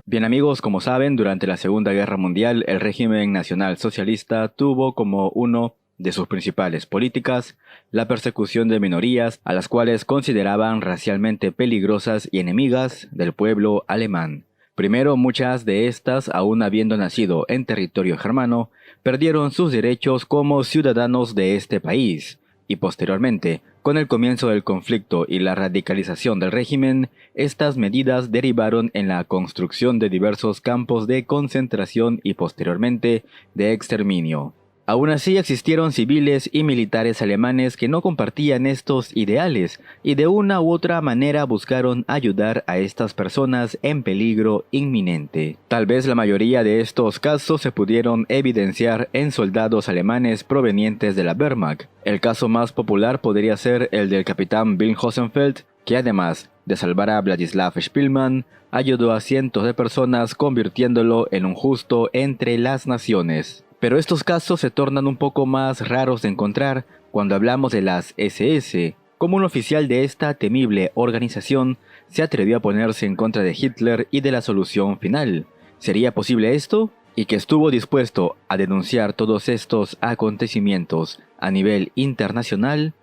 Bien amigos, como saben, durante la Segunda Guerra Mundial el régimen nacional socialista tuvo como uno de sus principales políticas la persecución de minorías a las cuales consideraban racialmente peligrosas y enemigas del pueblo alemán. Primero, muchas de estas, aún habiendo nacido en territorio germano, perdieron sus derechos como ciudadanos de este país, y posteriormente, con el comienzo del conflicto y la radicalización del régimen, estas medidas derivaron en la construcción de diversos campos de concentración y posteriormente de exterminio. Aún así existieron civiles y militares alemanes que no compartían estos ideales y de una u otra manera buscaron ayudar a estas personas en peligro inminente. Tal vez la mayoría de estos casos se pudieron evidenciar en soldados alemanes provenientes de la Wehrmacht. El caso más popular podría ser el del capitán Wilhelm Hosenfeld, que además de salvar a Vladislav Spielmann, ayudó a cientos de personas convirtiéndolo en un justo entre las naciones. Pero estos casos se tornan un poco más raros de encontrar cuando hablamos de las SS. Como un oficial de esta temible organización se atrevió a ponerse en contra de Hitler y de la solución final. ¿Sería posible esto? Y que estuvo dispuesto a denunciar todos estos acontecimientos a nivel internacional.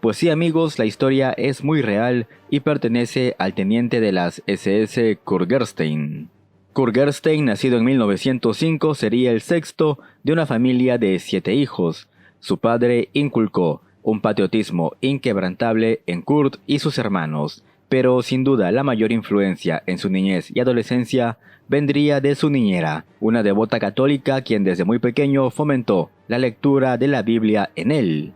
Pues sí amigos, la historia es muy real y pertenece al teniente de las SS Kurt Gerstein. Kurt Gerstein, nacido en 1905, sería el sexto de una familia de 7 hijos. Su padre inculcó un patriotismo inquebrantable en Kurt y sus hermanos, pero sin duda la mayor influencia en su niñez y adolescencia vendría de su niñera, una devota católica quien desde muy pequeño fomentó la lectura de la Biblia en él.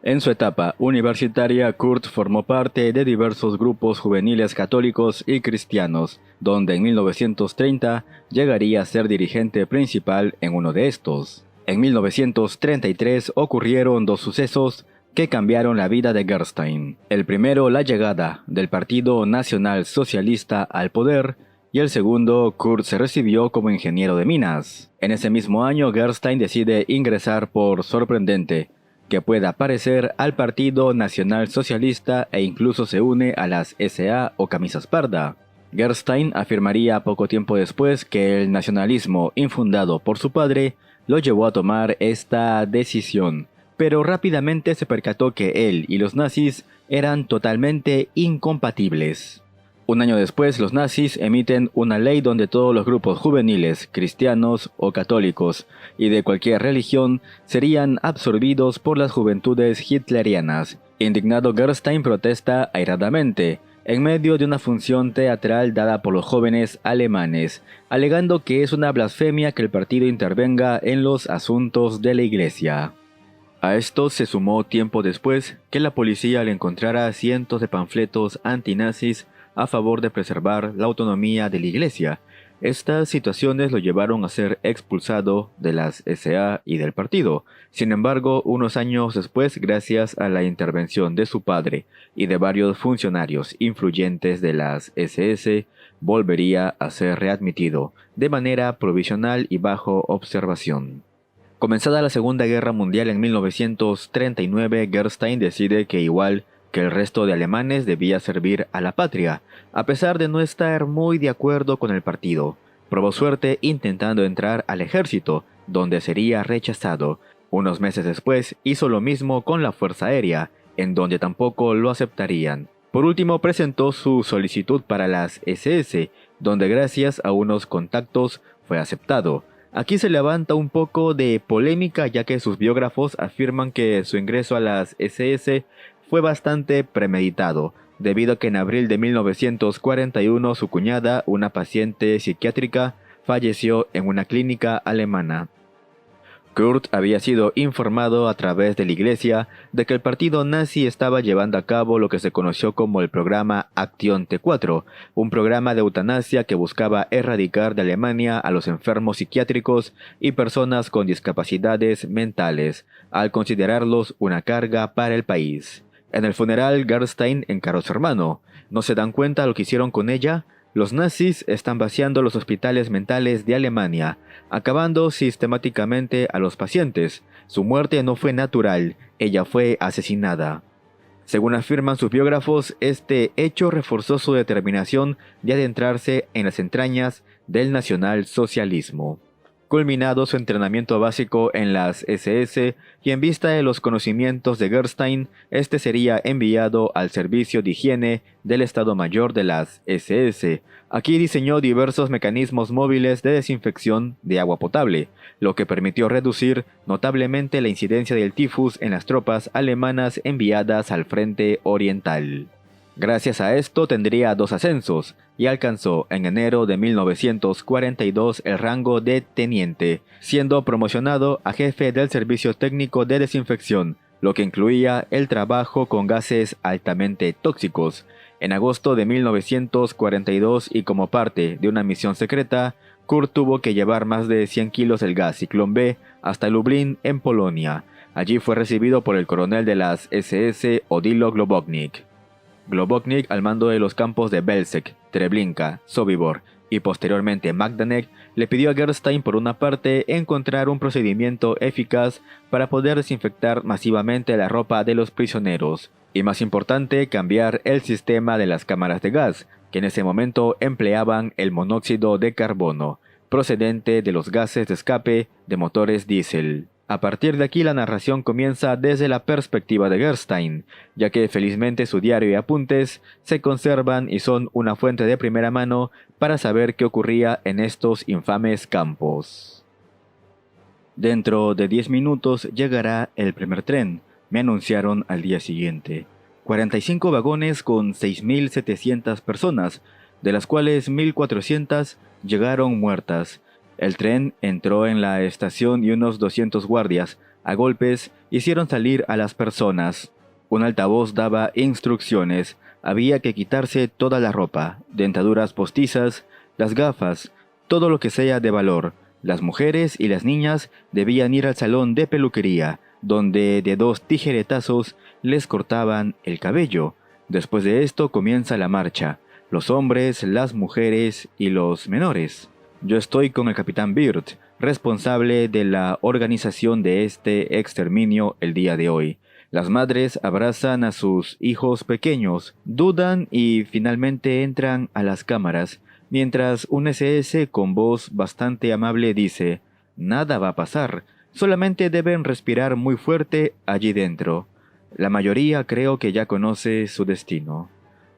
En su etapa universitaria, Kurt formó parte de diversos grupos juveniles católicos y cristianos, donde en 1930 llegaría a ser dirigente principal en uno de estos. En 1933 ocurrieron dos sucesos que cambiaron la vida de Gerstein. El primero, la llegada del Partido Nacional Socialista al poder, y el segundo, Kurt se recibió como ingeniero de minas. En ese mismo año, Gerstein decide ingresar por sorprendente que pueda parecer al Partido Nacional Socialista e incluso se une a las SA o camisas parda. Gerstein afirmaría poco tiempo después que el nacionalismo infundado por su padre lo llevó a tomar esta decisión, pero rápidamente se percató que él y los nazis eran totalmente incompatibles. Un año después, los nazis emiten una ley donde todos los grupos juveniles, cristianos o católicos, y de cualquier religión, serían absorbidos por las juventudes hitlerianas. Indignado, Gerstein protesta airadamente, en medio de una función teatral dada por los jóvenes alemanes, alegando que es una blasfemia que el partido intervenga en los asuntos de la iglesia. A esto se sumó tiempo después que la policía le encontrara cientos de panfletos antinazis a favor de preservar la autonomía de la iglesia. Estas situaciones lo llevaron a ser expulsado de las SA y del partido. Sin embargo, unos años después, gracias a la intervención de su padre y de varios funcionarios influyentes de las SS, volvería a ser readmitido, de manera provisional y bajo observación. Comenzada la Segunda Guerra Mundial en 1939, Gerstein decide que igual que el resto de alemanes debía servir a la patria, a pesar de no estar muy de acuerdo con el partido. Probó suerte intentando entrar al ejército, donde sería rechazado. Unos meses después hizo lo mismo con la Fuerza Aérea, en donde tampoco lo aceptarían. Por último presentó su solicitud para las SS, donde gracias a unos contactos fue aceptado. Aquí se levanta un poco de polémica ya que sus biógrafos afirman que su ingreso a las SS fue bastante premeditado, debido a que en abril de 1941 su cuñada, una paciente psiquiátrica, falleció en una clínica alemana. Kurt había sido informado a través de la iglesia de que el partido nazi estaba llevando a cabo lo que se conoció como el programa Acción T4, un programa de eutanasia que buscaba erradicar de Alemania a los enfermos psiquiátricos y personas con discapacidades mentales, al considerarlos una carga para el país. En el funeral, Gerstein encaró a su hermano. ¿No se dan cuenta lo que hicieron con ella? Los nazis están vaciando los hospitales mentales de Alemania, acabando sistemáticamente a los pacientes. Su muerte no fue natural, ella fue asesinada. Según afirman sus biógrafos, este hecho reforzó su determinación de adentrarse en las entrañas del nacionalsocialismo. Culminado su entrenamiento básico en las SS y en vista de los conocimientos de Gerstein, este sería enviado al servicio de higiene del Estado Mayor de las SS. Aquí diseñó diversos mecanismos móviles de desinfección de agua potable, lo que permitió reducir notablemente la incidencia del tifus en las tropas alemanas enviadas al frente oriental. Gracias a esto tendría 2 ascensos y alcanzó en enero de 1942 el rango de teniente, siendo promocionado a jefe del servicio técnico de desinfección, lo que incluía el trabajo con gases altamente tóxicos. En agosto de 1942 y como parte de una misión secreta, Kurt tuvo que llevar más de 100 kilos del gas Ciclón B hasta Lublin, en Polonia. Allí fue recibido por el coronel de las SS Odilo Globoknik. Globoknik, al mando de los campos de Belzec, Treblinka, Sobibor y posteriormente Majdanek, le pidió a Gerstein por una parte encontrar un procedimiento eficaz para poder desinfectar masivamente la ropa de los prisioneros, y más importante, cambiar el sistema de las cámaras de gas, que en ese momento empleaban el monóxido de carbono, procedente de los gases de escape de motores diésel. A partir de aquí la narración comienza desde la perspectiva de Gerstein, ya que felizmente su diario y apuntes se conservan y son una fuente de primera mano para saber qué ocurría en estos infames campos. Dentro de 10 minutos llegará el primer tren, me anunciaron al día siguiente. 45 vagones con 6.700 personas, de las cuales 1.400 llegaron muertas. El tren entró en la estación y unos 200 guardias, a golpes, hicieron salir a las personas. Un altavoz daba instrucciones. Había que quitarse toda la ropa, dentaduras postizas, las gafas, todo lo que sea de valor. Las mujeres y las niñas debían ir al salón de peluquería, donde de 2 tijeretazos les cortaban el cabello. Después de esto comienza la marcha. Los hombres, las mujeres y los menores. Yo estoy con el capitán Wirth, responsable de la organización de este exterminio el día de hoy. Las madres abrazan a sus hijos pequeños, dudan y finalmente entran a las cámaras, mientras un SS con voz bastante amable dice: «Nada va a pasar, solamente deben respirar muy fuerte allí dentro». La mayoría creo que ya conoce su destino.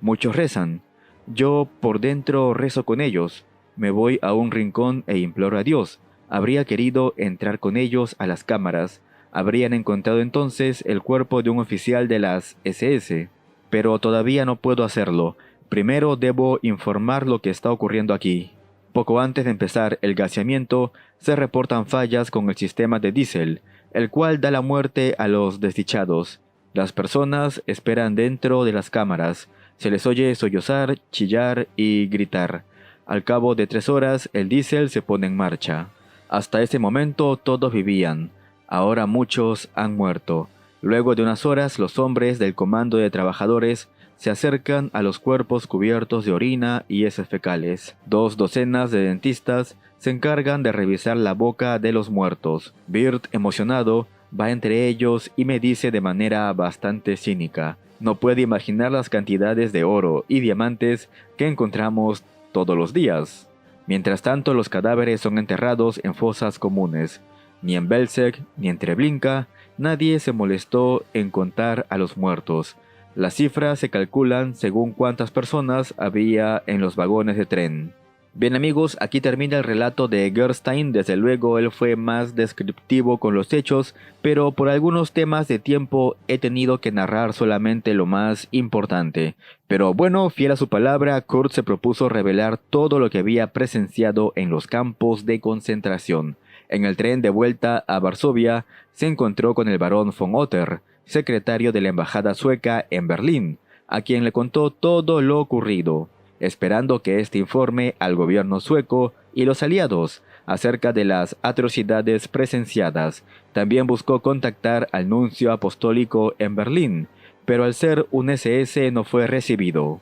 Muchos rezan. Yo por dentro rezo con ellos. Me voy a un rincón e imploro a Dios. Habría querido entrar con ellos a las cámaras. Habrían encontrado entonces el cuerpo de un oficial de las SS. Pero todavía no puedo hacerlo. Primero debo informar lo que está ocurriendo aquí. Poco antes de empezar el gaseamiento, se reportan fallas con el sistema de diésel, el cual da la muerte a los desdichados. Las personas esperan dentro de las cámaras. Se les oye sollozar, chillar y gritar. Al cabo de 3 horas, el diésel se pone en marcha. Hasta ese momento todos vivían. Ahora muchos han muerto. Luego de unas horas, los hombres del comando de trabajadores se acercan a los cuerpos cubiertos de orina y heces fecales. 2 docenas de dentistas se encargan de revisar la boca de los muertos. Wirth, emocionado, va entre ellos y me dice de manera bastante cínica: «No puede imaginar las cantidades de oro y diamantes que encontramos todos los días». Mientras tanto, los cadáveres son enterrados en fosas comunes. Ni en Belzec ni en Treblinka nadie se molestó en contar a los muertos. Las cifras se calculan según cuántas personas había en los vagones de tren. Bien amigos, aquí termina el relato de Gerstein. Desde luego él fue más descriptivo con los hechos, pero por algunos temas de tiempo he tenido que narrar solamente lo más importante. Pero bueno, fiel a su palabra, Kurt se propuso revelar todo lo que había presenciado en los campos de concentración. En el tren de vuelta a Varsovia se encontró con el barón von Otter, secretario de la embajada sueca en Berlín, a quien le contó todo lo ocurrido, esperando que éste informe al gobierno sueco y los aliados acerca de las atrocidades presenciadas. También buscó contactar al nuncio apostólico en Berlín, pero al ser un SS no fue recibido.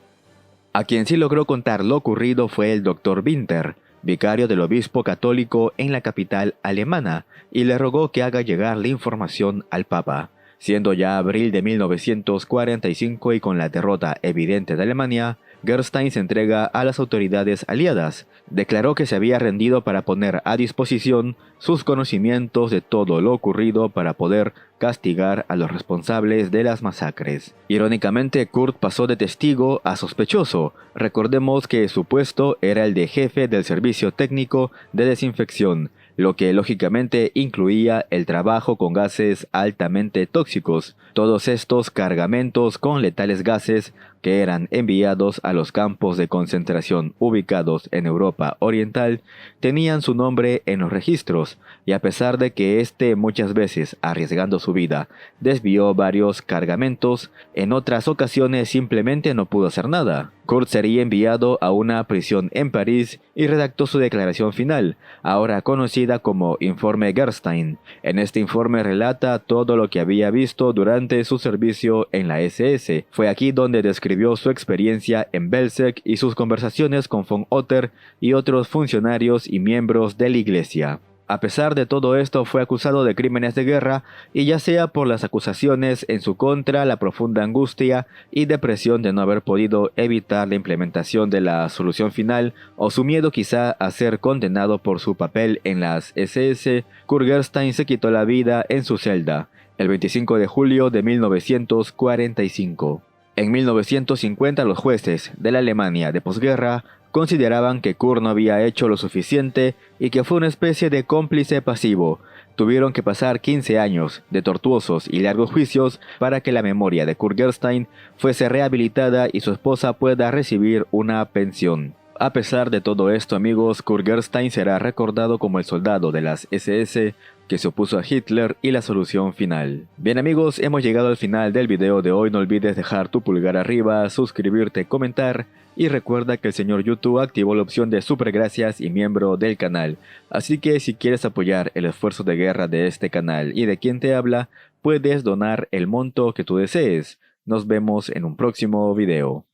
A quien sí logró contar lo ocurrido fue el Dr. Winter, vicario del obispo católico en la capital alemana, y le rogó que haga llegar la información al Papa. Siendo ya abril de 1945 y con la derrota evidente de Alemania, Gerstein se entrega a las autoridades aliadas. Declaró que se había rendido para poner a disposición sus conocimientos de todo lo ocurrido para poder castigar a los responsables de las masacres. Irónicamente, Kurt pasó de testigo a sospechoso. Recordemos que su puesto era el de jefe del servicio técnico de desinfección, lo que lógicamente incluía el trabajo con gases altamente tóxicos. Todos estos cargamentos con letales gases que eran enviados a los campos de concentración ubicados en Europa Oriental tenían su nombre en los registros, y a pesar de que éste muchas veces, arriesgando su vida, desvió varios cargamentos, en otras ocasiones simplemente no pudo hacer nada. Kurt sería enviado a una prisión en París y redactó su declaración final, ahora conocida como Informe Gerstein. En este informe relata todo lo que había visto durante su servicio en la SS. Fue aquí donde describió su experiencia en Belzec y sus conversaciones con von Otter y otros funcionarios y miembros de la Iglesia. A pesar de todo esto, fue acusado de crímenes de guerra, y ya sea por las acusaciones en su contra, la profunda angustia y depresión de no haber podido evitar la implementación de la solución final, o su miedo quizá a ser condenado por su papel en las SS, Kurt Gerstein se quitó la vida en su celda, el 25 de julio de 1945. En 1950 los jueces de la Alemania de posguerra consideraban que Kurt no había hecho lo suficiente y que fue una especie de cómplice pasivo. Tuvieron que pasar 15 años de tortuosos y largos juicios para que la memoria de Kurt Gerstein fuese rehabilitada y su esposa pueda recibir una pensión. A pesar de todo esto, amigos, Kurt Gerstein será recordado como el soldado de las SS que se opuso a Hitler y la solución final. Bien amigos, hemos llegado al final del video de hoy. No olvides dejar tu pulgar arriba, suscribirte, comentar y recuerda que el señor YouTube activó la opción de super gracias y miembro del canal. Así que si quieres apoyar el esfuerzo de guerra de este canal y de quien te habla, puedes donar el monto que tú desees. Nos vemos en un próximo video.